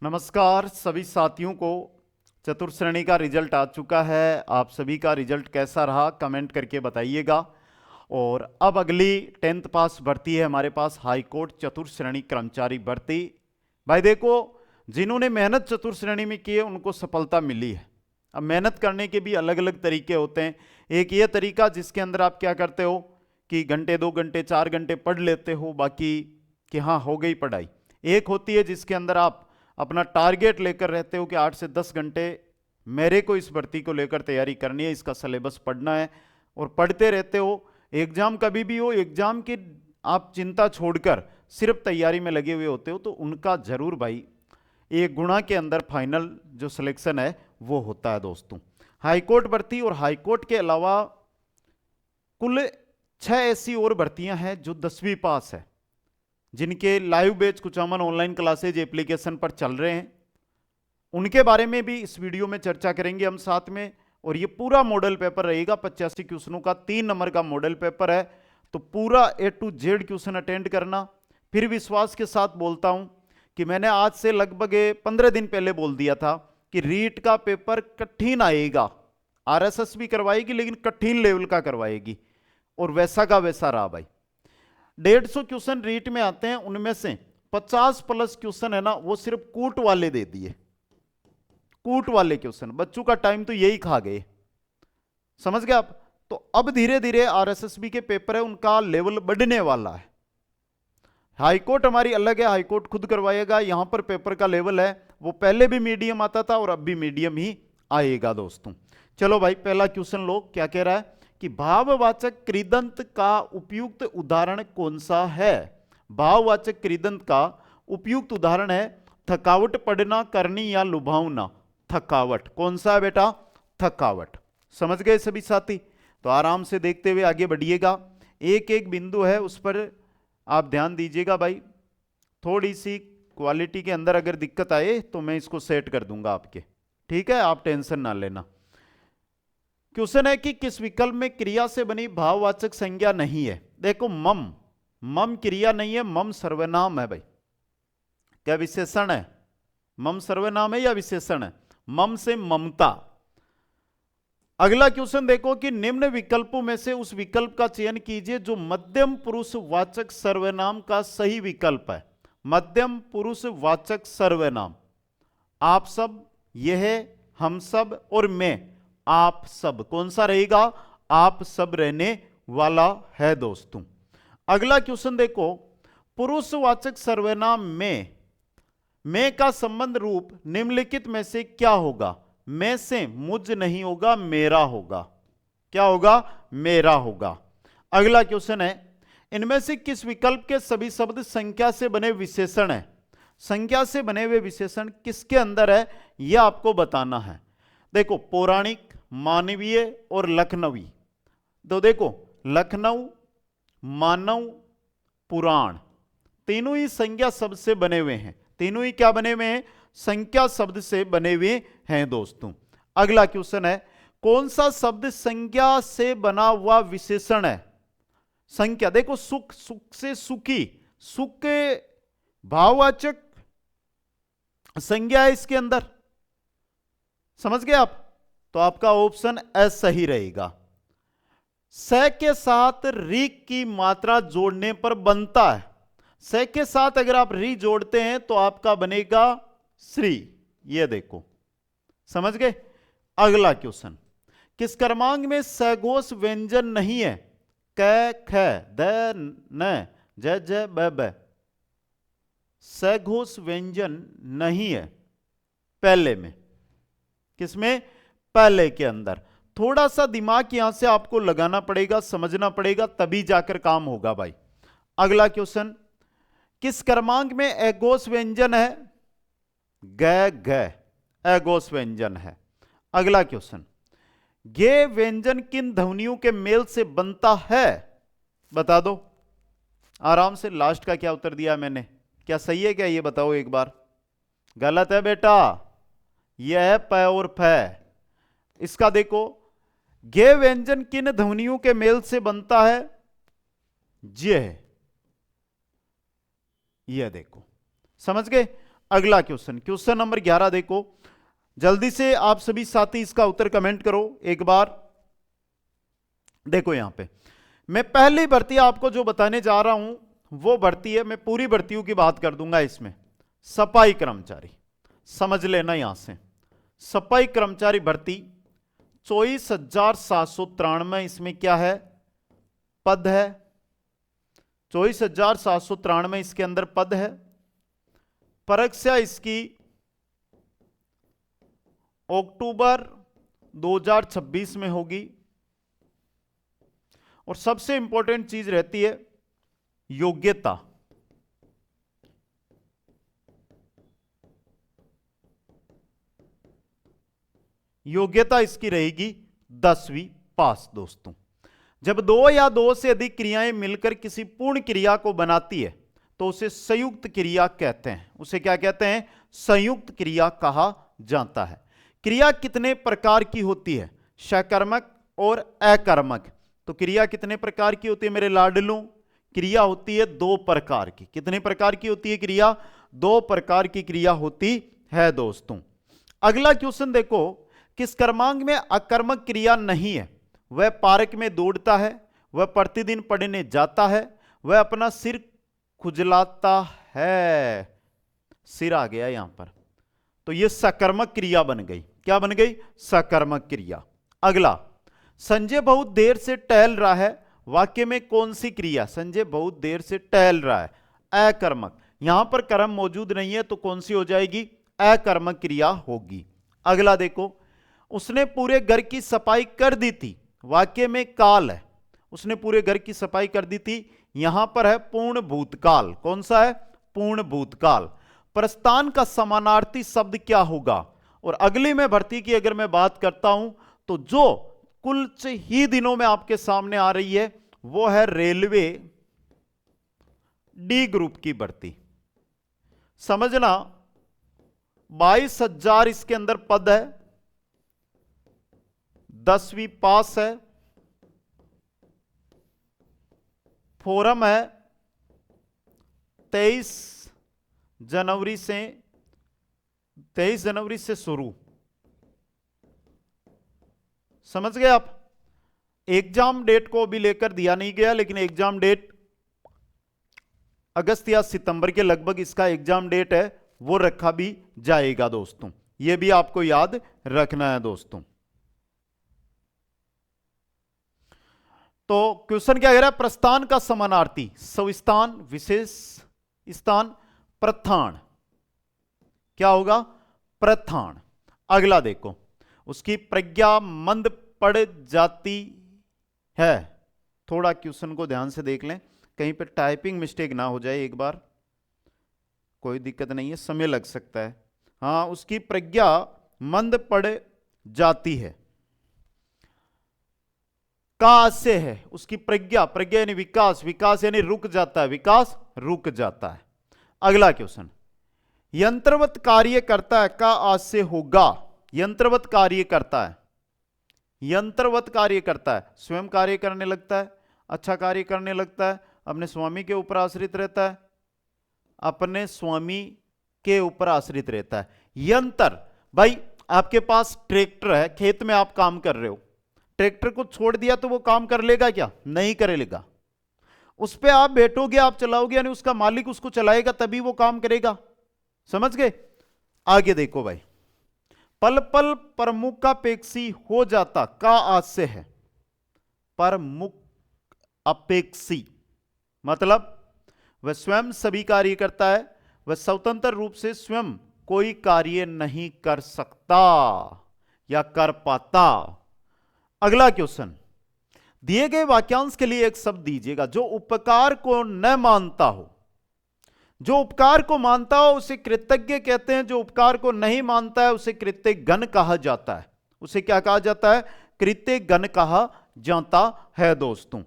नमस्कार सभी साथियों को। चतुर्थ श्रेणी का रिजल्ट आ चुका है। आप सभी का रिजल्ट कैसा रहा कमेंट करके बताइएगा। और अब अगली 10th पास भर्ती है हमारे पास, हाई कोर्ट चतुर्थ श्रेणी कर्मचारी भर्ती। भाई देखो, जिन्होंने मेहनत चतुर्थ श्रेणी में की है उनको सफलता मिली है। अब मेहनत करने के भी अलग अलग तरीके होते हैं। एक ये तरीका जिसके अंदर आप क्या करते हो कि घंटे 2 घंटे 4 घंटे पढ़ लेते हो, बाकी कि हाँ हो गई पढ़ाई। एक होती है जिसके अंदर आप अपना टारगेट लेकर रहते हो कि 8 से 10 घंटे मेरे को इस भर्ती को लेकर तैयारी करनी है, इसका सिलेबस पढ़ना है, और पढ़ते रहते हो। एग्जाम कभी भी हो, एग्जाम की आप चिंता छोड़कर सिर्फ तैयारी में लगे हुए होते हो, तो उनका जरूर भाई एक गुणा के अंदर फाइनल जो सिलेक्शन है वो होता है दोस्तों। हाईकोर्ट भर्ती और हाईकोर्ट के अलावा कुल 6 ऐसी और भर्तियां हैं जो 10वीं पास है, जिनके live batch Kuchaman online classes application पर चल रहे हैं। उनके बारे में भी इस वीडियो में चर्चा करेंगे हम साथ में। और ये पूरा मॉडल पेपर रहेगा, 85 क्वेश्चनों का 3 नंबर का मॉडल पेपर है, तो पूरा A to Z question attend करना। फिर विश्वास के साथ बोलता हूं कि मैंने आज से लगभग 15 दिन पहले बोल दिया था कि रीट का पेपर कठिन आएगा। RSS भी करवाएगी लेकिन कठिन लेवल का करवाएगी, और वैसा का वैसा रहा भाई। 150 क्वेश्चन रीट में आते हैं, उनमें से 50+ क्वेश्चन है ना वो सिर्फ कूट वाले दे दिए। कूट वाले क्वेश्चन बच्चों का टाइम तो यही खा गए, समझ गए आप। तो अब धीरे धीरे RSSB के पेपर है उनका लेवल बढ़ने वाला है। हाईकोर्ट हमारी अलग है, हाईकोर्ट खुद करवाएगा। यहां पर पेपर का लेवल है वो पहले भी मीडियम आता था और अब भी मीडियम ही आएगा दोस्तों। चलो भाई, पहला क्वेश्चन लो, क्या कह रहा है कि भाववाचक कृदंत का उपयुक्त उदाहरण कौन सा है। भाववाचक कृदंत का उपयुक्त उदाहरण है थकावट, पढ़ना, करनी या लुभावना। थकावट कौन सा है बेटा? थकावट। समझ गए सभी साथी? तो आराम से देखते हुए आगे बढ़िएगा। एक एक बिंदु है उस पर आप ध्यान दीजिएगा भाई। थोड़ी सी क्वालिटी के अंदर अगर दिक्कत आए तो मैं इसको सेट कर दूंगा आपके, ठीक है, आप टेंशन ना लेना। क्वेश्चन है कि किस विकल्प में क्रिया से बनी भाववाचक संज्ञा नहीं है। देखो, मम, मम क्रिया नहीं है, मम सर्वनाम है भाई। क्या विशेषण है? मम सर्वनाम है या विशेषण है? मम से ममता। अगला क्वेश्चन देखो कि निम्न विकल्पों में से उस विकल्प का चयन कीजिए जो मध्यम पुरुष वाचक सर्वनाम का सही विकल्प है। मध्यम पुरुष वाचक सर्वनाम, आप सब, यह, हम सब और मैं, आप सब, कौन सा रहेगा? आप सब रहने वाला है दोस्तों। अगला क्वेश्चन देखो, पुरुषवाचक सर्वनाम में का संबंध रूप निम्नलिखित में से क्या होगा? मैं से मुझ नहीं होगा, मेरा होगा। क्या होगा? मेरा होगा। अगला क्वेश्चन है, इनमें से किस विकल्प के सभी शब्द संख्या से बने विशेषण है? संख्या से बने हुए विशेषण किसके अंदर है यह आपको बताना है। देखो, पौराणिक, मानवीय और लखनवी। तो देखो, लखनऊ, मानव, पुराण, तीनों ही संज्ञा शब्द से बने हुए हैं। तीनों ही क्या बने हुए हैं? संख्या शब्द से बने हुए हैं दोस्तों। अगला क्वेश्चन है, कौन सा शब्द संज्ञा से बना हुआ विशेषण है? संख्या, देखो, सुख, सुख से सुखी, सुख के भाववाचक संज्ञा है इसके अंदर, समझ गए आप? तो आपका ऑप्शन एस सही रहेगा। से के साथ री की मात्रा जोड़ने पर बनता है। से के साथ अगर आप री जोड़ते हैं तो आपका बनेगा श्री। ये देखो, समझ गए? अगला क्वेश्चन, किस क्रमांक में सघोष व्यंजन नहीं है? क, ख, द, न, ज, ज, ब, ब। सघोष व्यंजन नहीं है पहले में। किसमें? पहले के अंदर। थोड़ा सा दिमाग यहां से आपको लगाना पड़ेगा, समझना पड़ेगा, तभी जाकर काम होगा भाई। अगला क्वेश्चन, किस क्रमांक में एगोस व्यंजन है? ग, ग, एगोस व्यंजन है। अगला क्वेश्चन, गे व्यंजन किन ध्वनियों के मेल से बनता है? बता दो आराम से। लास्ट का क्या उत्तर दिया मैंने? क्या सही है क्या? ये बताओ एक बार। गलत है बेटा, यह है प और फ। इसका देखो, गे व्यंजन किन ध्वनियों के मेल से बनता है? ज। यह देखो, समझ गए? अगला क्वेश्चन, क्वेश्चन नंबर 11 देखो, जल्दी से आप सभी साथी इसका उत्तर कमेंट करो एक बार। देखो यहां पे मैं पहली भर्ती आपको जो बताने जा रहा हूं वो भर्ती है, मैं पूरी भर्तियों की बात कर दूंगा इसमें, सफाई कर्मचारी। समझ लेना यहां से, सफाई कर्मचारी भर्ती 24,793 इसमें क्या है, पद है। 24,793 इसके अंदर पद है। परीक्षा इसकी अक्टूबर 2026 में होगी। और सबसे इंपॉर्टेंट चीज रहती है योग्यता। योग्यता इसकी रहेगी 10वीं पास दोस्तों। जब दो या दो से अधिक क्रियाएं मिलकर किसी पूर्ण क्रिया को बनाती है तो उसे संयुक्त क्रिया कहते हैं। उसे क्या कहते हैं, संयुक्त क्रिया कहा जाता है। क्रिया कितने प्रकार की होती है, सकर्मक और अकर्मक। तो क्रिया कितने प्रकार की होती है मेरे लाडलों, क्रिया होती है दो प्रकार की। कितने प्रकार की होती है क्रिया, दो प्रकार की क्रिया होती है दोस्तों। अगला क्वेश्चन देखो, किस कर्मांग में अकर्मक क्रिया नहीं है, वह पार्क में दौड़ता है, वह प्रतिदिन पढ़ने जाता है, वह अपना सिर खुजलाता है। सिर आ गया यहां पर, तो यह सकर्मक क्रिया बन गई। क्या बन गई, सकर्मक क्रिया। अगला, संजय बहुत देर से टहल रहा है, वाक्य में कौन सी क्रिया, संजय बहुत देर से टहल रहा है, अकर्मक। यहां पर कर्म मौजूद नहीं है तो कौन सी हो जाएगी, अकर्मक क्रिया होगी। अगला देखो, उसने पूरे घर की सफाई कर दी थी, वाक्य में काल है, उसने पूरे घर की सफाई कर दी थी, यहां पर है पूर्ण भूतकाल। कौन सा है, पूर्ण भूतकाल। प्रस्थान का समानार्थी शब्द क्या होगा। और अगली में भर्ती की अगर मैं बात करता हूं तो जो कुछ ही दिनों में आपके सामने आ रही है वो है रेलवे डी ग्रुप की भर्ती। समझना, 22,000 इसके अंदर पद है, 10वीं पास है, फॉर्म है 23 जनवरी से शुरू। समझ गए आप। एग्जाम डेट को भी लेकर दिया नहीं गया, लेकिन एग्जाम डेट अगस्त या सितंबर के लगभग इसका एग्जाम डेट है, वो रखा भी जाएगा दोस्तों। ये भी आपको याद रखना है दोस्तों। तो क्वेश्चन क्या कह रहा है, प्रस्थान का समानार्थी, सविस्थान, विशेष स्थान, प्रस्थान। क्या होगा, प्रस्थान। अगला देखो, उसकी प्रज्ञा मंद पड़ जाती है। थोड़ा क्वेश्चन को ध्यान से देख लें, कहीं पे टाइपिंग मिस्टेक ना हो जाए एक बार, कोई दिक्कत नहीं है, समय लग सकता है। हाँ, उसकी प्रज्ञा मंद पड़ जाती है, का से है, उसकी प्रज्ञा, प्रज्ञा यानी विकास, विकास यानी रुक जाता है, विकास रुक जाता है। अगला क्वेश्चन, यंत्रवत कार्य करता है, का आज से होगा। यंत्रवत कार्य करता है, यंत्रवत कार्य करता है, स्वयं कार्य करने लगता है, अच्छा कार्य करने लगता है, अपने स्वामी के ऊपर आश्रित रहता है, अपने स्वामी के ऊपर आश्रित रहता है। यंत्र, भाई आपके पास ट्रैक्टर है, खेत में आप काम कर रहे हो, ट्रैक्टर को छोड़ दिया तो वो काम कर लेगा क्या, नहीं करेगा। उस पे आप बैठोगे, आप चलाओगे, यानी उसका मालिक उसको चलाएगा तभी वो काम करेगा। समझ गए। आगे देखो भाई, पल पल प्रमुखापेक्षी हो जाता, का आज से है, प्रमुख अपेक्षी मतलब वह स्वयं सभी कार्य करता है, वह स्वतंत्र रूप से स्वयं कोई कार्य नहीं कर सकता या कर पाता। अगला क्वेश्चन, दिए गए वाक्यांश के लिए एक शब्द दीजिएगा। जो उपकार को न मानता हो, जो उपकार को मानता हो उसे कृतज्ञ कहते हैं, जो उपकार को नहीं मानता है उसे कृतज्ञ कहा जाता है। उसे क्या कहा जाता है, कृतज्ञ कहा जाता है दोस्तों।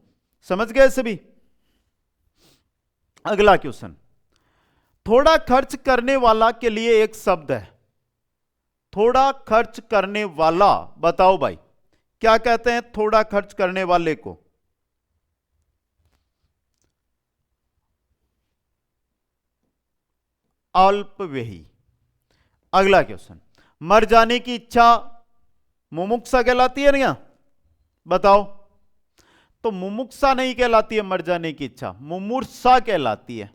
समझ गए सभी। अगला क्वेश्चन, थोड़ा खर्च करने वाला के लिए एक शब्द है। थोड़ा खर्च करने वाला, बताओ भाई क्या कहते हैं थोड़ा खर्च करने वाले को। अल्पव्ययी, अगला क्वेश्चन, मर जाने की इच्छा मुमुक्षा कहलाती है ना? बताओ। तो मुमुक्षा नहीं कहलाती है मर जाने की इच्छा, मुमूर्षा कहलाती है।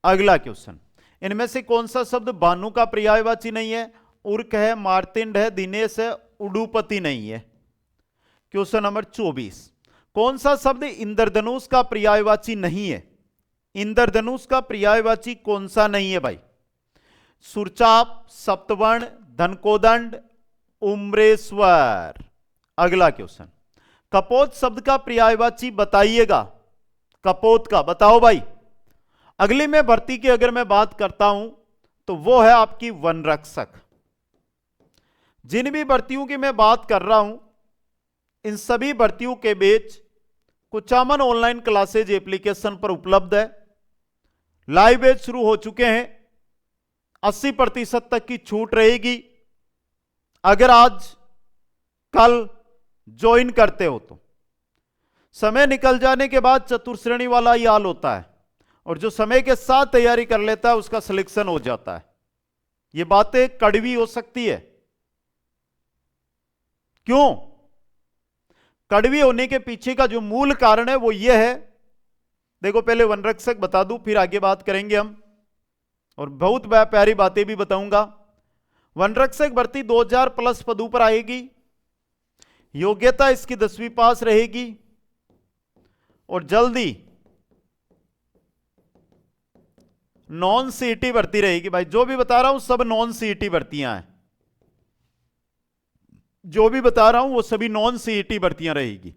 अगला क्वेश्चन, इनमें से कौन सा शब्द भानु का पर्यायवाची नहीं है? उर्क है, मार्तिंड है, दिनेश है, उडुपति नहीं है। क्वेश्चन नंबर 24, कौन सा शब्द इंद्रधनुष का पर्यायवाची नहीं है? इंद्रधनुष का पर्यायवाची कौन सा नहीं है भाई? सुरचाप, सप्तवर्ण, धनकोदंड, उम्रेश्वर। अगला क्वेश्चन, कपोत शब्द का पर्यायवाची बताइएगा। कपोत का बताओ भाई। अगली में भर्ती की अगर मैं बात करता हूं तो वो है आपकी वन रक्षक। जिन भी भर्तियों की मैं बात कर रहा हूं, इन सभी भर्तियों के बीच कुचामन ऑनलाइन क्लासेज एप्लीकेशन पर उपलब्ध है। लाइव बैच शुरू हो चुके हैं, 80% तक की छूट रहेगी। अगर आज कल ज्वाइन करते हो तो समय निकल जाने के बाद चतुर्श्रेणी वाला ही हाल होता है, और जो समय के साथ तैयारी कर लेता है उसका सिलेक्शन हो जाता है। ये बातें कड़वी हो सकती है। क्यों कड़वी होने के पीछे का जो मूल कारण है वो ये है, देखो पहले वनरक्षक बता दूं फिर आगे बात करेंगे हम, और बहुत प्यारी बातें भी बताऊंगा। वनरक्षक भर्ती 2000 प्लस पदों पर आएगी। योग्यता इसकी 10वीं पास रहेगी, और जल्दी नॉन सीईटी भर्ती रहेगी। भाई जो भी बता रहा हूं सब नॉन सीईटी भर्तियां हैं, जो भी बता रहा हूं वो सभी नॉन सीईटी भर्तियां रहेगी।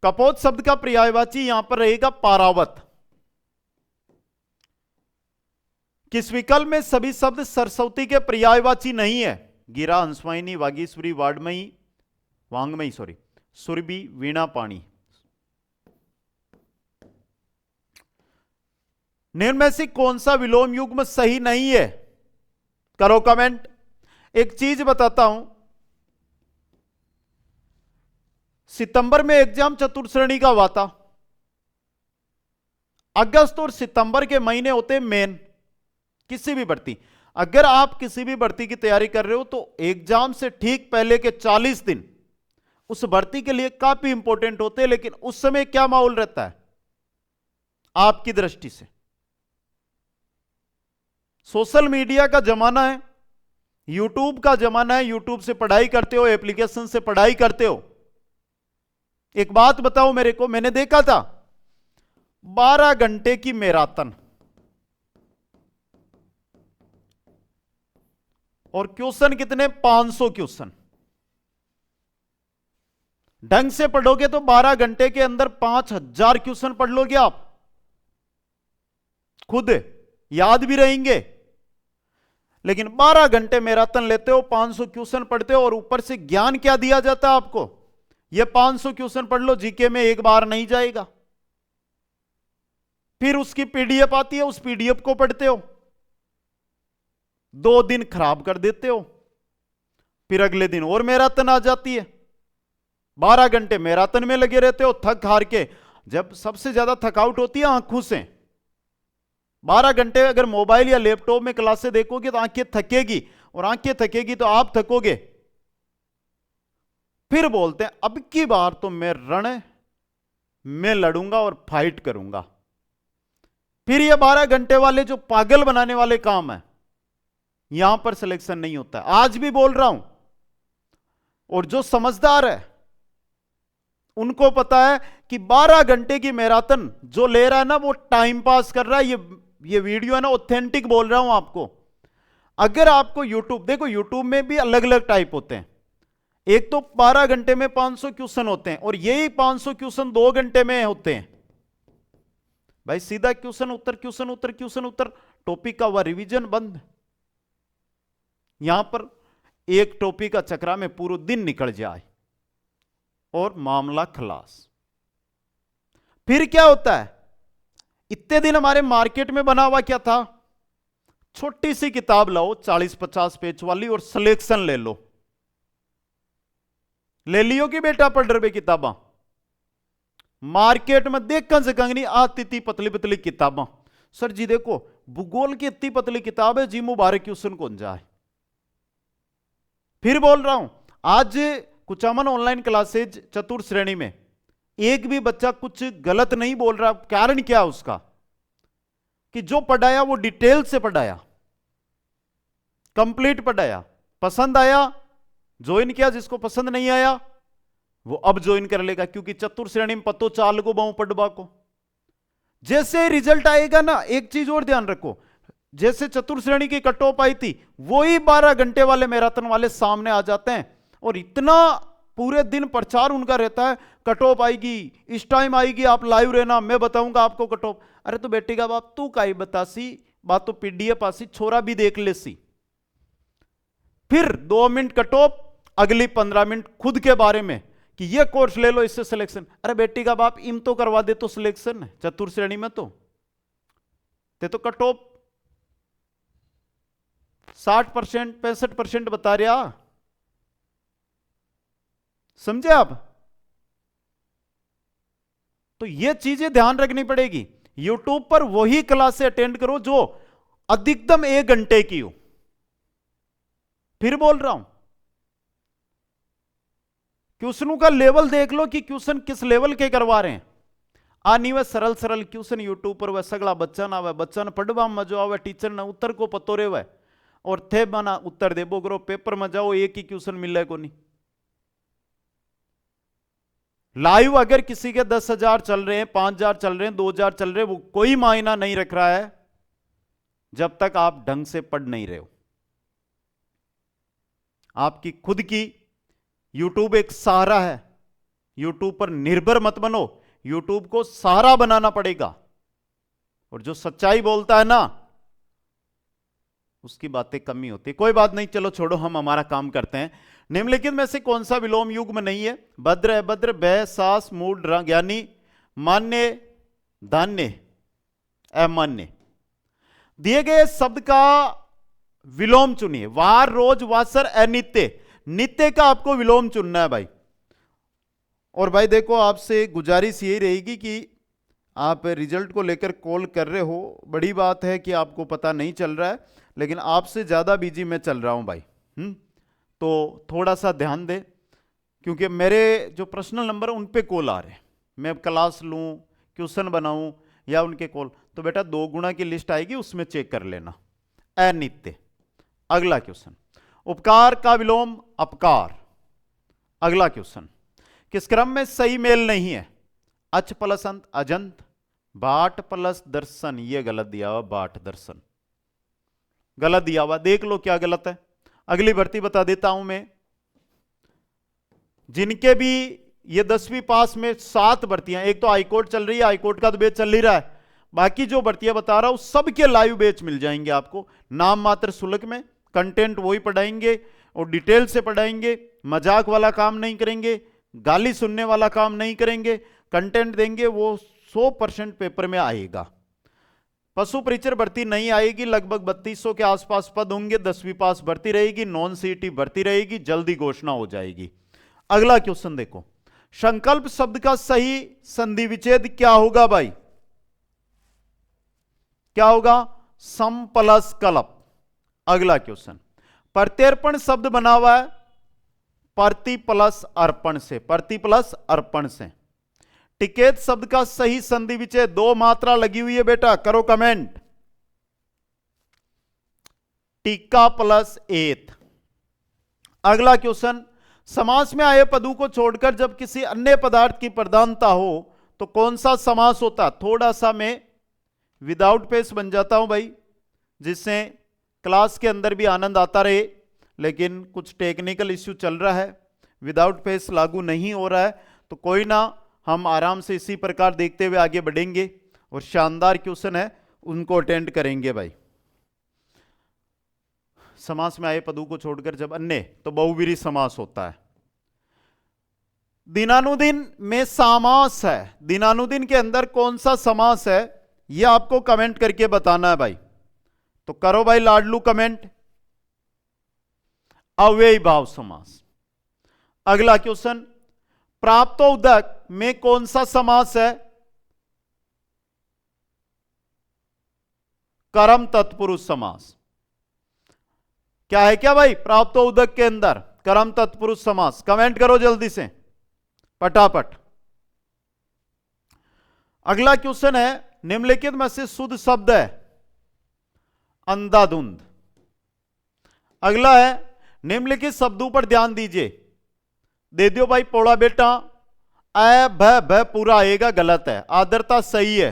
कपोत शब्द का पर्यायवाची यहां पर रहेगा पारावत। किस विकल्प में सभी शब्द सरस्वती के पर्यायवाची नहीं है? गिरा, हंसवाहिनी, वागीश्वरी, वांगमयी, सुरभि, वीणा, पाणी। निम्न में से कौन सा विलोम युग्म सही नहीं है? करो कमेंट। एक चीज बताता हूं, सितंबर में एग्जाम चतुर्श्रेणी का हुआ था। अगस्त और सितंबर के महीने होते हैं मेन किसी भी भर्ती। अगर आप किसी भी भर्ती की तैयारी कर रहे हो तो एग्जाम से ठीक पहले के 40 दिन उस भर्ती के लिए काफी इंपॉर्टेंट होते हैं। लेकिन उस समय क्या माहौल रहता है आपकी दृष्टि से? सोशल मीडिया का जमाना है, यूट्यूब का जमाना है। यूट्यूब से पढ़ाई करते हो, एप्लीकेशन से पढ़ाई करते हो। एक बात बताओ मेरे को, मैंने देखा था 12 घंटे की मैराथन, और क्वेश्चन कितने? 500 क्वेश्चन। ढंग से पढ़ोगे तो 12 घंटे के अंदर 5000 क्वेश्चन पढ़ लोगे आप, खुद याद भी रहेंगे। लेकिन 12 घंटे मैराथन लेते हो, 500 क्वेश्चन पढ़ते हो, और ऊपर से ज्ञान क्या दिया जाता है आपको? ये 500 क्वेश्चन पढ़ लो, जीके में एक बार नहीं जाएगा। फिर उसकी पीडीएफ आती है, उस पीडीएफ को पढ़ते हो, 2 दिन खराब कर देते हो, फिर अगले दिन और मैराथन आ जाती है। 12 घंटे मैराथन में लगे रहते हो, थक हार के। जब सबसे ज्यादा थकाउट होती है आंखों से। 12 घंटे अगर मोबाइल या लैपटॉप में क्लासें देखोगे तो आंखें थकेगी, और आंखें थकेगी तो आप थकोगे। फिर बोलते हैं अब की बार तो मैं लड़ूंगा और फाइट करूंगा। फिर ये 12 घंटे वाले जो पागल बनाने वाले काम है, यहां पर सिलेक्शन नहीं होता। आज भी बोल रहा हूं, और जो समझदार है उनको पता है कि 12 घंटे की मैराथन जो ले रहा है ना, वो टाइम पास कर रहा है। ये वीडियो है ना, ऑथेंटिक बोल रहा हूं आपको। अगर आपको यूट्यूब देखो, यूट्यूब में भी अलग अलग टाइप होते हैं। एक तो 12 घंटे में 500 क्वेश्चन होते हैं, और यही 500 क्वेश्चन 2 घंटे में होते हैं। भाई सीधा क्वेश्चन उत्तर, क्वेश्चन उत्तर, क्वेश्चन उत्तर, टॉपिक का वह रिवीजन बंद। यहां पर एक टॉपिक का चक्रा में पूरा दिन निकल जाए और मामला खलास। फिर क्या होता है? इतने दिन हमारे मार्केट में बना हुआ क्या था? छोटी सी किताब लाओ 40-50 पेज वाली और सिलेक्शन ले लो। ले लियो कि बेटा पढ़ रहे किताबा? मार्केट में देख सकंग नहीं आती थी पतली पतली किताबा। सर जी देखो भूगोल की इतनी पतली किताब है, जी मुबारक क्वेश्चन कौन जाए। फिर बोल रहा हूं, आज कुचामन ऑनलाइन क्लासेज चतुर्थ श्रेणी में एक भी बच्चा कुछ गलत नहीं बोल रहा। कारण क्या उसका कि जो पढ़ाया वो डिटेल से पढ़ाया, कंप्लीट पढ़ाया। पसंद आया ज्वाइन किया, जिसको पसंद नहीं आया वो अब ज्वाइन कर लेगा, क्योंकि चतुर्थ श्रेणी में पतो चाल को बहु पढ़वा को। जैसे रिजल्ट आएगा ना, एक चीज और ध्यान रखो, जैसे चतुर्थ श्रेणी की कट ऑफ आई थी, वही 12 घंटे वाले मैराथन वाले सामने आ जाते हैं, और इतना पूरे दिन प्रचार उनका रहता है, कट ऑफ आएगी, इस टाइम आएगी, आप लाइव रहना, मैं बताऊंगा आपको कट ऑफ। अरे तो बेटी का बाप तू काई बतासी, बात तो पीडीएफ आसी, छोरा भी देख ले सी। फिर 2 मिनट कट ऑफ, अगली 15 मिनट खुद के बारे में कि ये कोर्स ले लो, इससे सिलेक्शन। अरे बेटी का बाप इम तो करवा दे तो सिलेक्शन है चतुर्थ श्रेणी में, तो ते तो कट ऑफ 60% 65% बता रहा, समझे आप। तो ये चीजें ध्यान रखनी पड़ेगी। यूट्यूब पर वही क्लासें अटेंड करो जो अधिकतम 1 घंटे की हो। फिर बोल रहा हूं, क्वेश्चनों का लेवल देख लो कि क्वेश्चन किस लेवल के करवा रहे हैं। आ नहीं वह सरल सरल क्वेश्चन यूट्यूब पर वह सगला बच्चा ना आवे, बच्चा ने पढ़वा मजो आवे, टीचर ने उत्तर को पतो रे वह, और थे बना उत्तर देबो करो, पेपर में जाओ एक ही क्वेश्चन मिले को नहीं। लाइव अगर किसी के 10,000 चल रहे हैं, 5,000 चल रहे हैं, 2,000 चल रहे हैं, वो कोई मायना नहीं रख रहा है जब तक आप ढंग से पढ़ नहीं रहे हो। आपकी खुद की यूट्यूब एक सहारा है, यूट्यूब पर निर्भर मत बनो, यूट्यूब को सहारा बनाना पड़ेगा। और जो सच्चाई बोलता है ना, उसकी बातें कमी होती। कोई बात नहीं, चलो छोड़ो, हम हमारा काम करते हैं। निम्नलिखित में से कौन सा विलोम युग्म नहीं है? भद्र, अभद्र, भय, सास, मूड, ज्ञानी, मान्य, धान्य, अमान्य। दिए गए शब्द का विलोम चुनिए। वार, रोज, वासर, अनित्य। नित्य का आपको विलोम चुनना है भाई। और भाई देखो, आपसे गुजारिश यही रहेगी कि आप रिजल्ट को लेकर कॉल कर रहे हो, बड़ी बात है कि आपको पता नहीं चल रहा है, लेकिन आपसे ज़्यादा बिजी मैं चल रहा हूं भाई। तो थोड़ा सा ध्यान दें, क्योंकि मेरे जो पर्सनल नंबर है उन पे कॉल आ रहे हैं। मैं क्लास लूं, क्वेश्चन बनाऊं या उनके कॉल, तो बेटा 2 गुना की लिस्ट आएगी, उसमें चेक कर लेना। अनित्य। अगला क्वेश्चन, उपकार का विलोम अपकार। अगला क्वेश्चन, किस क्रम में सही मेल नहीं है? अच प्लस अंत अजंत, बाट प्लस दर्शन। ये गलत दिया हुआ, बाट दर्शन गलत दिया हुआ, देख लो क्या गलत है। अगली भर्ती बता देता हूं मैं, जिनके भी ये 10वीं पास में 7 भर्तियां, एक तो हाईकोर्ट चल रही है, हाईकोर्ट का तो बैच चल ही रहा है, बाकी जो भर्तियां बता रहा हूं सबके लाइव बैच मिल जाएंगे आपको, नाम मात्र शुल्क में। कंटेंट वही पढ़ाएंगे और डिटेल से पढ़ाएंगे, मजाक वाला काम नहीं करेंगे, गाली सुनने वाला काम नहीं करेंगे, कंटेंट देंगे, वो 100% पेपर में आएगा। पशु परिचर भर्ती नहीं आएगी, लगभग 3200 के आसपास पद होंगे, 10वीं पास भर्ती रहेगी, नॉन सीईटी भर्ती रहेगी, जल्दी घोषणा हो जाएगी। अगला क्वेश्चन देखो, संकल्प शब्द का सही संधि विच्छेद क्या होगा भाई? क्या होगा? सम प्लस कल्प। अगला क्वेश्चन, प्रत्यर्पण शब्द बना हुआ है प्रति प्लस अर्पण से, प्रति प्लस अर्पण से। टिकेत शब्द का सही संधि विच्छेद, 2 मात्रा लगी हुई है बेटा, करो कमेंट। टीका प्लस एत। अगला क्वेश्चन, समास में आए पदों को छोड़कर जब किसी अन्य पदार्थ की प्रधानता हो तो कौन सा समास होता? थोड़ा सा मैं विदाउट पेस बन जाता हूं भाई, जिससे क्लास के अंदर भी आनंद आता रहे, लेकिन कुछ टेक्निकल इश्यू चल रहा है, विदाउट पेस लागू नहीं हो रहा है, तो कोई ना, हम आराम से इसी प्रकार देखते हुए आगे बढ़ेंगे और शानदार क्वेश्चन है उनको अटेंड करेंगे भाई। समास में आए पदों को छोड़कर जब अन्य, तो बहुवीरी समास होता है। दिनानुदिन में समास है, दिनानुदिन के अंदर कौन सा समास है यह आपको कमेंट करके बताना है भाई। तो करो भाई लाडलू कमेंट। अव्ययी भाव समास। अगला क्वेश्चन, प्राप्तोदक में कौन सा समास है? कर्म तत्पुरुष समास। क्या है क्या भाई प्राप्तोदक के अंदर कर्म तत्पुरुष समास? कमेंट करो जल्दी से पटापट। अगला क्वेश्चन है, निम्नलिखित में से शुद्ध शब्द है अंधाधुंध। अगला है, निम्नलिखित शब्दों पर ध्यान दीजिए। दे दियो भाई पोड़ा बेटा। अ भ पूरा आएगा, गलत है। आर्द्रता सही है,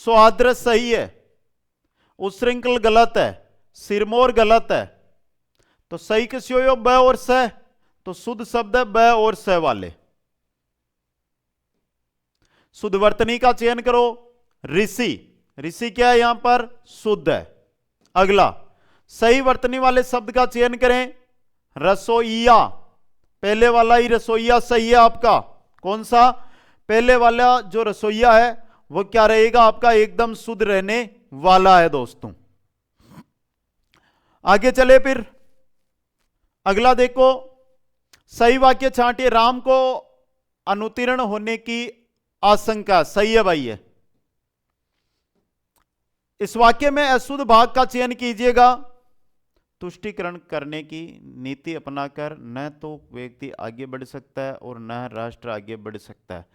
सौहार्द सही है, उच्छृंखल गलत है, सिरमौर गलत है। तो सही किसी हो ब और स, तो शुद्ध शब्द है ब और स वाले। शुद्ध वर्तनी का चयन करो। ऋषि, ऋषि क्या है यहां पर? शुद्ध है। अगला, सही वर्तनी वाले शब्द का चयन करें। रसोइया, पहले वाला ही रसोइया सही है आपका। कौन सा? पहले वाला जो रसोइया है वो क्या रहेगा आपका? एकदम शुद्ध रहने वाला है दोस्तों। आगे चले फिर, अगला देखो, सही वाक्य छांटिए। राम को अनुत्तीर्ण होने की आशंका, सही है भाई है। इस वाक्य में अशुद्ध भाग का चयन कीजिएगा। तुष्टिकरण करने की नीति अपनाकर न तो व्यक्ति आगे बढ़ सकता है और न राष्ट्र आगे बढ़ सकता है।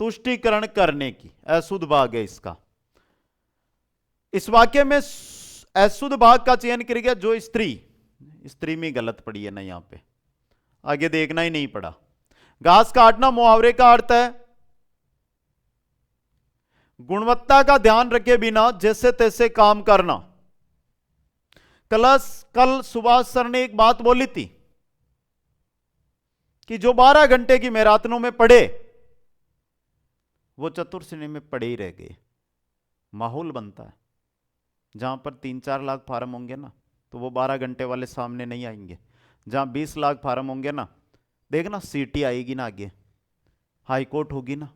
तुष्टिकरण करने की अशुद्ध भाग है इसका। इस वाक्य में अशुद्ध भाग का चयन करेगा जो स्त्री, स्त्री में गलत पड़ी है ना यहां पे, आगे देखना ही नहीं पड़ा। घास काटना मुहावरे का अर्थ है गुणवत्ता का ध्यान रखे बिना जैसे तैसे काम करना। कल सुभाष सर ने एक बात बोली थी कि जो 12 घंटे की मैराथनों में पढ़े वो चतुर श्रेणी में पढ़े ही रह गए। माहौल बनता है जहां पर 3-4 लाख फार्म होंगे ना, तो वो 12 घंटे वाले सामने नहीं आएंगे। जहां 20 लाख फार्म होंगे ना, देखना सीटी आएगी ना आगे, हाई कोर्ट होगी ना।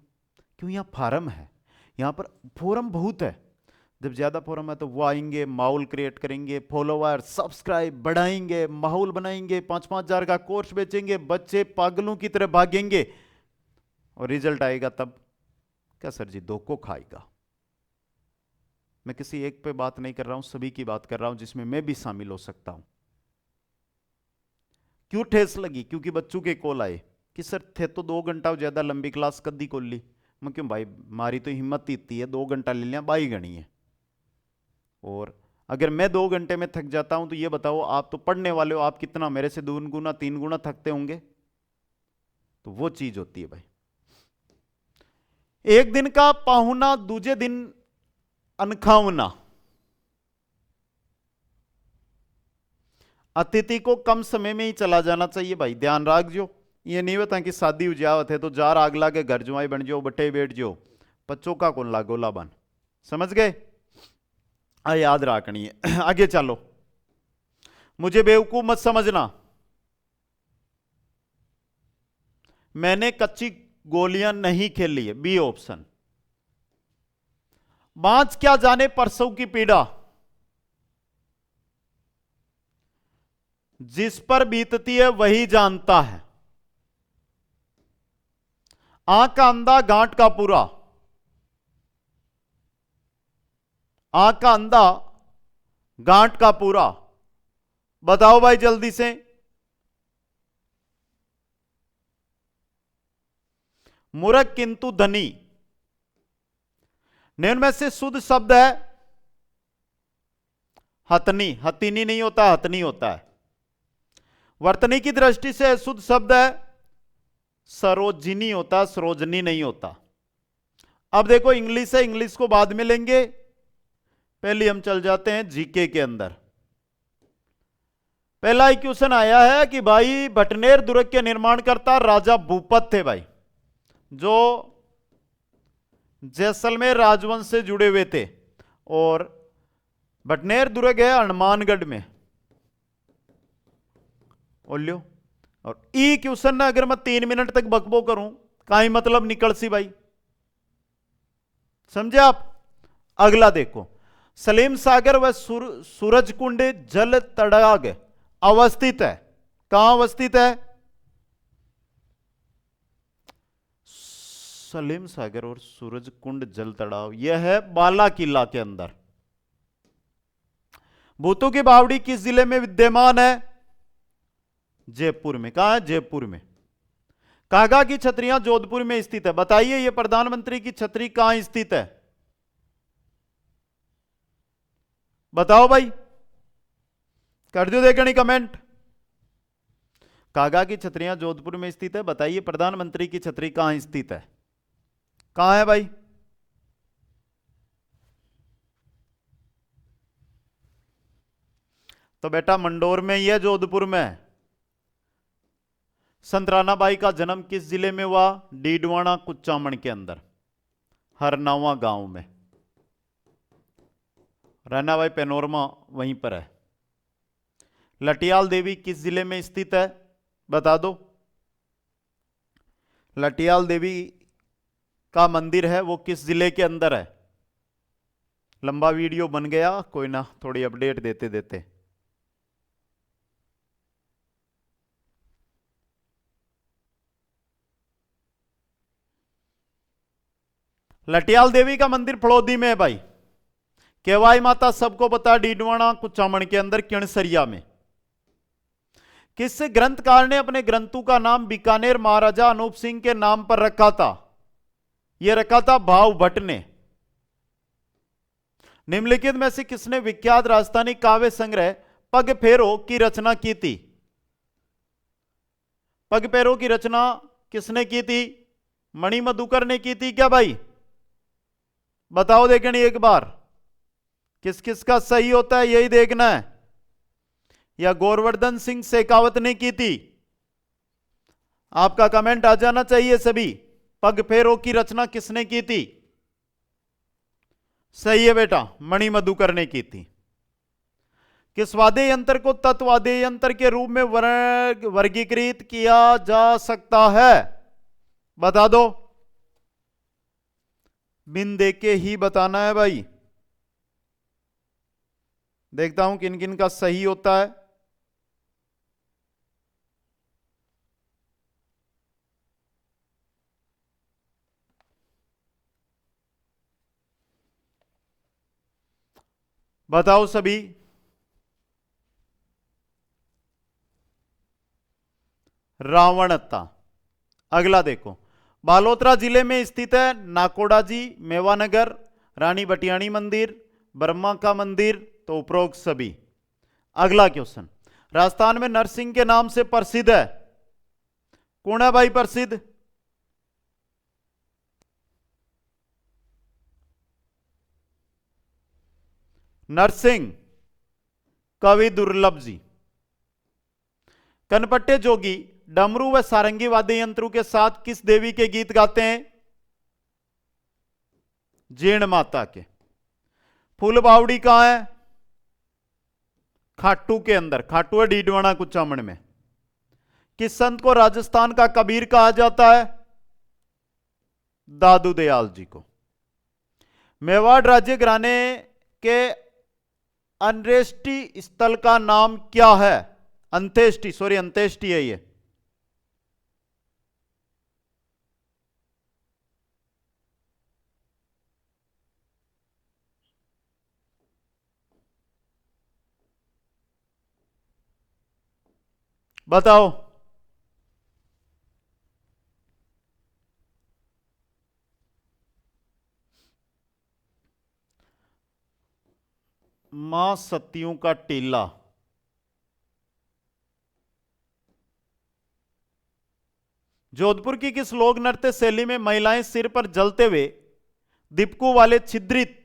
क्यों? यहां फार्म है, यहां पर फोरम बहुत है। जब ज्यादा फोरम है तो वो आएंगे, माहौल क्रिएट करेंगे, फॉलोवर सब्सक्राइब बढ़ाएंगे, माहौल बनाएंगे, 5-5 हजार का कोर्स बेचेंगे, बच्चे पागलों की तरह भागेंगे और रिजल्ट आएगा तब क्या सर जी धोखो खाएगा। मैं किसी एक पे बात नहीं कर रहा हूं, सभी की बात कर रहा हूं जिसमें मैं भी शामिल हो सकता हूं। क्यों ठेस लगी? क्योंकि बच्चों के कॉल आए कि सर थे तो 2 घंटा ज्यादा लंबी क्लास कद्दी खोल ली। मैं क्यों भाई, मारी तो हिम्मत ही इतनी है, 2 घंटा ले लिया, बाई गणी है। और अगर मैं 2 घंटे में थक जाता हूं तो ये बताओ, आप तो पढ़ने वाले हो, आप कितना मेरे से 2 गुना 3 गुना थकते होंगे। तो वो चीज होती है भाई। एक दिन का पाहुना दूजे दिन अनखावना। अतिथि को कम समय में ही चला जाना चाहिए भाई, ध्यान रख जो। ये नहीं बता कि शादी उजावत है तो जार आग ला के घर जुआई बन जाओ, बटे बैठ जाओ, बच्चों का कौन लागोला बन। समझ गए? याद रखनी है। आगे चलो, मुझे बेवकूफ मत समझना, मैंने कच्ची गोलियां नहीं खेली है। B option. बाँच क्या जाने परसों की पीड़ा, जिस पर बीतती है वही जानता है। आंख का अंधा गांठ का पूरा, आंख का अंधा गांठ का पूरा। बताओ भाई जल्दी से। मूर्ख किंतु धनी। निम्न में से शुद्ध शब्द है हथनी। हथीनी नहीं होता, हथनी होता है। वर्तनी की दृष्टि से शुद्ध शब्द है सरोजिनी होता, सरोजनी नहीं होता। अब देखो इंग्लिश है, इंग्लिश को बाद में लेंगे, पहले हम चल जाते हैं जीके के अंदर। पहला ही क्वेश्चन आया है कि भाई भटनेर दुर्ग के निर्माणकर्ता राजा भूपत थे भाई, जो जैसलमेर राजवंश से जुड़े हुए थे। और भटनेर दुर्ग है हनुमानगढ़ में। ओलियो और ई क्वेश्चन ना अगर मैं 3 मिनट तक बकबो करूं काई मतलब निकल सी भाई, समझे आप? अगला देखो, सलीम सागर व सूरजकुंड जल तड़ाग अवस्थित है। कहां अवस्थित है? सलीम सागर और सूरजकुंड जल तड़ाव, यह है बाला किला के अंदर। भूतों की बावड़ी किस जिले में विद्यमान है? जयपुर में। कहां है? जयपुर में। कागा की छतरियां जोधपुर में स्थित है। बताइए ये प्रधानमंत्री की छतरी कहां स्थित है? बताओ भाई, कर दो देखनी कमेंट। कागा की छतरियां जोधपुर में स्थित है। बताइए प्रधानमंत्री की छतरी कहां स्थित है? कहां है भाई? तो बेटा मंडोर में ही है, जोधपुर में। संत रानाबाई का जन्म किस जिले में हुआ? डीडवाना कुचामन के अंदर, हरनावा गांव में। रानाबाई पैनोरमा वहीं पर है। लटियाल देवी किस जिले में स्थित है? बता दो। लटियाल देवी का मंदिर है वो किस जिले के अंदर है? लंबा वीडियो बन गया, कोई ना, थोड़ी अपडेट देते देते। लटियाल देवी का मंदिर फड़ौदी में है भाई। केवाई माता सबको पता, डीडवाना कुचामन के अंदर किणसरिया में। किस ग्रंथकार ने अपने ग्रंथों का नाम बीकानेर महाराजा अनूप सिंह के नाम पर रखा था? यह रखा था भाव भट्ट ने। निम्नलिखित में से किसने विख्यात राजस्थानी काव्य संग्रह पग फेरो की रचना की थी? पग फेरो की रचना किसने की थी? मणि मधुकर ने की थी क्या भाई? बताओ देखनी एक बार, किस किस का सही होता है यही देखना है। या गोवर्धन सिंह शेखावत ने की थी? आपका कमेंट आ जाना चाहिए सभी। पग फेरो की रचना किसने की थी? सही है बेटा, मणि मधुकर ने की थी। किस वाद्य यंत्र को तत्वाद्य यंत्र के रूप में वर्गीकृत किया जा सकता है? बता दो। बिन देख के ही बताना है भाई। देखता हूं किन किन का सही होता है। बताओ सभी। रावणता। अगला देखो, बालोतरा जिले में स्थित है नाकोड़ा जी, मेवानगर, रानी बटियाणी मंदिर, ब्रह्मा का मंदिर, तो उपरोक्त सभी। अगला क्वेश्चन, राजस्थान में नरसिंह के नाम से प्रसिद्ध है। कौन है भाई प्रसिद्ध? नरसिंह कवि दुर्लभ जी। कनपट्टे जोगी डमरू व सारंगी वाद्य यंत्रों के साथ किस देवी के गीत गाते हैं? जीण माता के। फूल बावड़ी कहां है? खाटू के अंदर। खाटू है डीडवाना कुचामन में। किस संत को राजस्थान का कबीर कहा जाता है? दादू दयाल जी को। मेवाड़ राज्य घराने के अंत्येष्टि स्थल का नाम क्या है? अंत्येष्टि, सॉरी अंत्येष्टि है ये। बताओ। मां सतियों का टीला। जोधपुर की किस लोक नृत्य शैली में महिलाएं सिर पर जलते हुए दीपकों वाले छिद्रित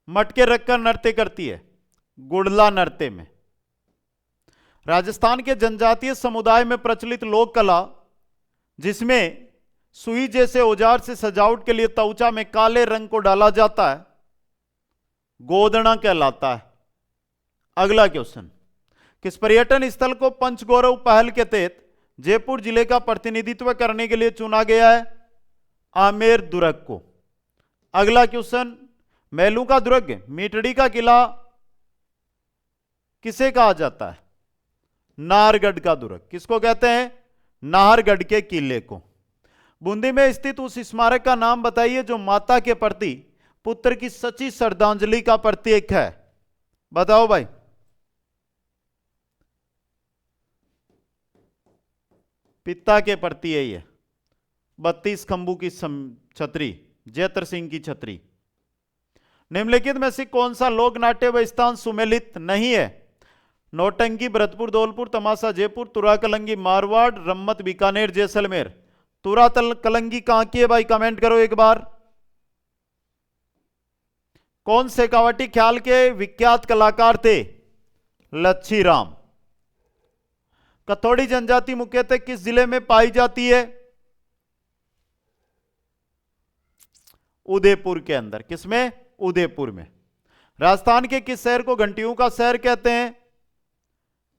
मटके रखकर नृत्य करती है? गुड़ला नृत्य में। राजस्थान के जनजातीय समुदाय में प्रचलित लोक कला जिसमें सुई जैसे औजार से सजावट के लिए तौचा में काले रंग को डाला जाता है, गोदना कहलाता है। अगला क्वेश्चन, किस पर्यटन स्थल को पंचगौरव पहल के तहत जयपुर जिले का प्रतिनिधित्व करने के लिए चुना गया है? आमेर दुर्ग को। अगला क्वेश्चन, मेलू का दुर्ग, मीटड़ी का किला किसे कहा जाता है? नाहरगढ़ का दुर्ग। किसको कहते हैं? नाहरगढ़ के किले को। बूंदी में स्थित उस स्मारक का नाम बताइए जो माता के प्रति पुत्र की सच्ची श्रद्धांजलि का प्रतीक है। बताओ भाई। पिता के प्रति है ये 32 खंभू की छतरी, जयत्र सिंह की छतरी। निम्नलिखित में से कौन सा लोक नाट्य व स्थान सुमेलित नहीं है? नौटंकी भरतपुर धौलपुर, तमाशा जयपुर, तुरा कलंगी मारवाड़, रम्मत बीकानेर जैसलमेर। तुरा कलंगी कहां की है भाई? कमेंट करो एक बार। कौन शेखावटी ख्याल के विख्यात कलाकार थे? लच्छी राम। कथौड़ी जनजाति मुख्यतः किस जिले में पाई जाती है? उदयपुर के अंदर। किसमें? उदयपुर में। राजस्थान के किस शहर को घंटियों का शहर कहते हैं?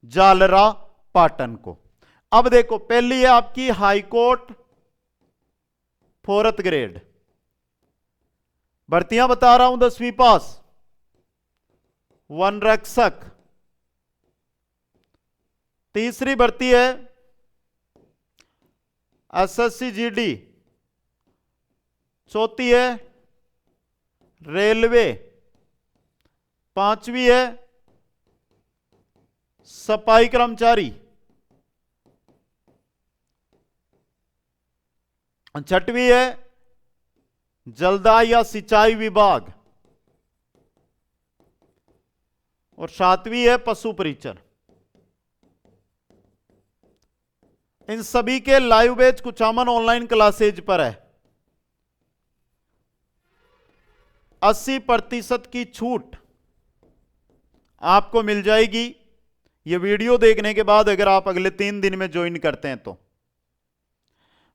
जालरा पाटन को। अब देखो, पहली है आपकी हाईकोर्ट 4th ग्रेड, भर्तियां बता रहा हूं 10वीं पास, वन रक्षक। तीसरी भर्ती है एसएससी जीडी। चौथी है रेलवे। पांचवी है सफाई कर्मचारी। छठवीं है जलदाय या सिंचाई विभाग। और सातवीं है पशु परीक्षण। इन सभी के live batch Kuchaman online classes पर है। 80% की छूट आपको मिल जाएगी ये वीडियो देखने के बाद, अगर आप अगले 3 दिन में ज्वाइन करते हैं तो।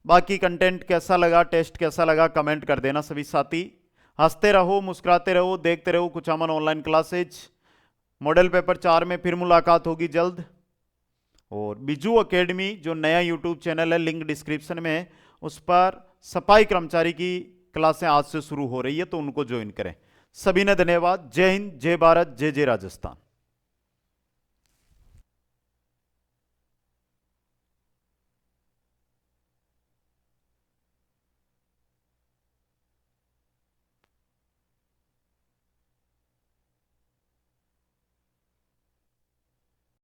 बाकी कंटेंट कैसा लगा, टेस्ट कैसा लगा, कमेंट कर देना सभी साथी। हंसते रहो, मुस्कुराते रहो, देखते रहो Kuchaman online classes. Model paper 4 में फिर मुलाकात होगी जल्द। और बिजू एकेडमी जो नया यूट्यूब चैनल है, लिंक डिस्क्रिप्शन में है, उस पर सफाई कर्मचारी की क्लासें आज से शुरू हो रही है, तो उनको ज्वाइन करें। सभी ने धन्यवाद। जय हिंद, जय भारत, जय जय राजस्थान।